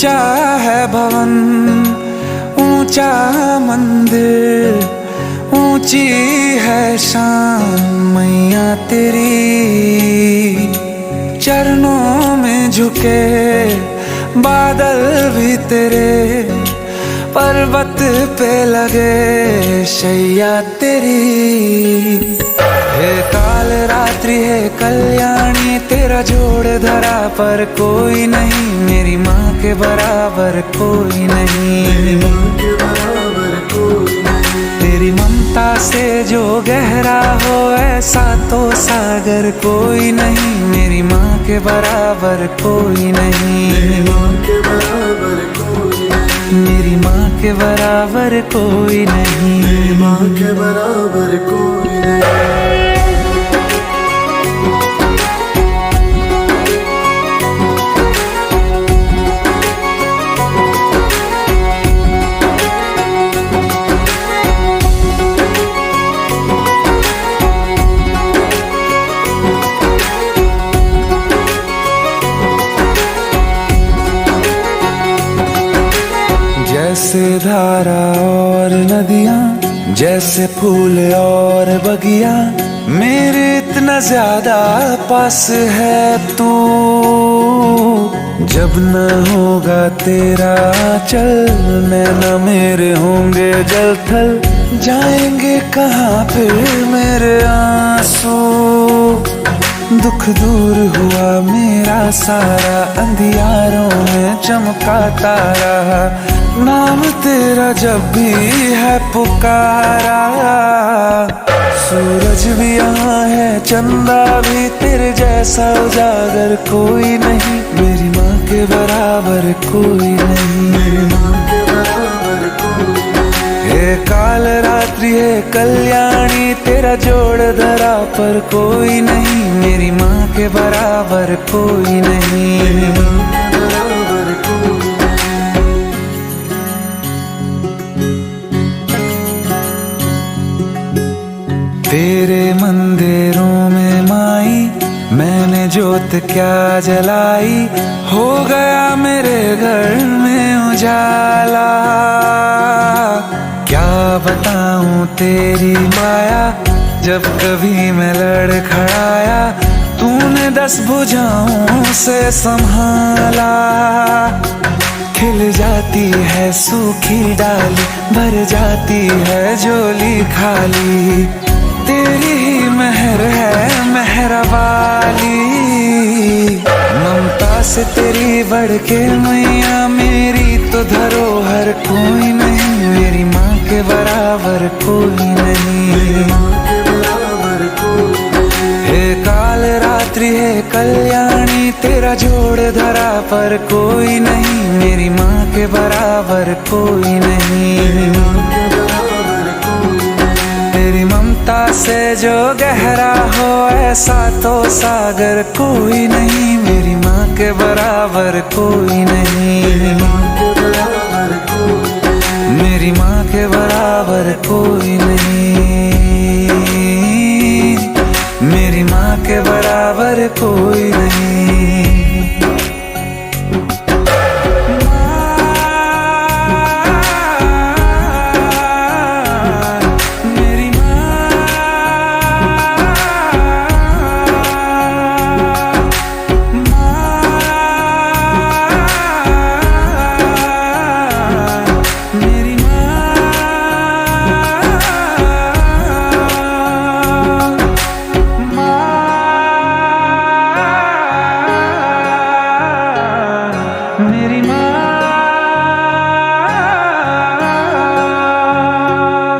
ऊंचा है भवन, ऊंचा मंदिर, ऊंची है शान मैया तेरी। चरणों में झुके बादल भी तेरे, पर्वत पे लगे शैया तेरी। हे काल रात्रि है कल्याणी, तेरा जोड़ धरा पर कोई नहीं, मेरी माँ के बराबर कोई नहीं। तेरी ममता से जो गहरा हो ऐसा तो सागर कोई नहीं, मेरी माँ के बराबर कोई नहीं। मेरी माँ के बराबर कोई नहीं, मेरी माँ के बराबर कोई नहीं, मेरी माँ के बराबर कोई नहीं। जैसे धारा और नदियाँ, जैसे फूल और बगिया, मेरे इतना ज्यादा पास है तू। जब न होगा तेरा चल, नैना मेरे होंगे जल थल, जाएंगे कहाँ फिर मेरे आंसू। दुख दूर हुआ मेरा सारा, अंधियारों में चमका तारा, नाम तेरा जब भी है पुकारा। सूरज भी यहाँ है, चंदा भी, तेरे जैसा उजागर कोई नहीं, मेरी माँ के बराबर कोई नहीं, मेरी माँ के बराबर कोई नहीं। हे काल रात्रि है कल्याणी, तेरा जोड़ धरा पर कोई नहीं, मेरी माँ के बराबर कोई नहीं, मेरी माँ के बराबर कोई नहीं। तेरे मंदिरों में माई मैंने जोत क्या जलाई, हो गया मेरे घर में उजाला। क्या बताऊं तेरी माया, जब कभी मैं लड़खड़ाया, तूने 10 भुजाओं से संभाला। खिल जाती है सूखी डाली, भर जाती है झोली खाली, तेरी ही मेहर है मेहर वाली। ममता से तेरी बढ़ के मैया, मेरी तो धरोहर कोई नहीं, मेरी माँ के बराबर कोई नहीं, मेरी माँ के बराबर कोई नहीं। हे काल रात्रि है कल्याणी, तेरा जोड़ धरा पर कोई नहीं, मेरी माँ के बराबर कोई नहीं, मेरी माँ के बराबर कोई नहीं। तेरी ममता से जो गहरा हो ऐसा तो सागर कोई नहीं, मेरी माँ के बराबर कोई नहीं, मेरी माँ के बराबर कोई नहीं, मेरी माँ के बराबर कोई नहीं, मेरी माँ के बराबर कोई नहीं।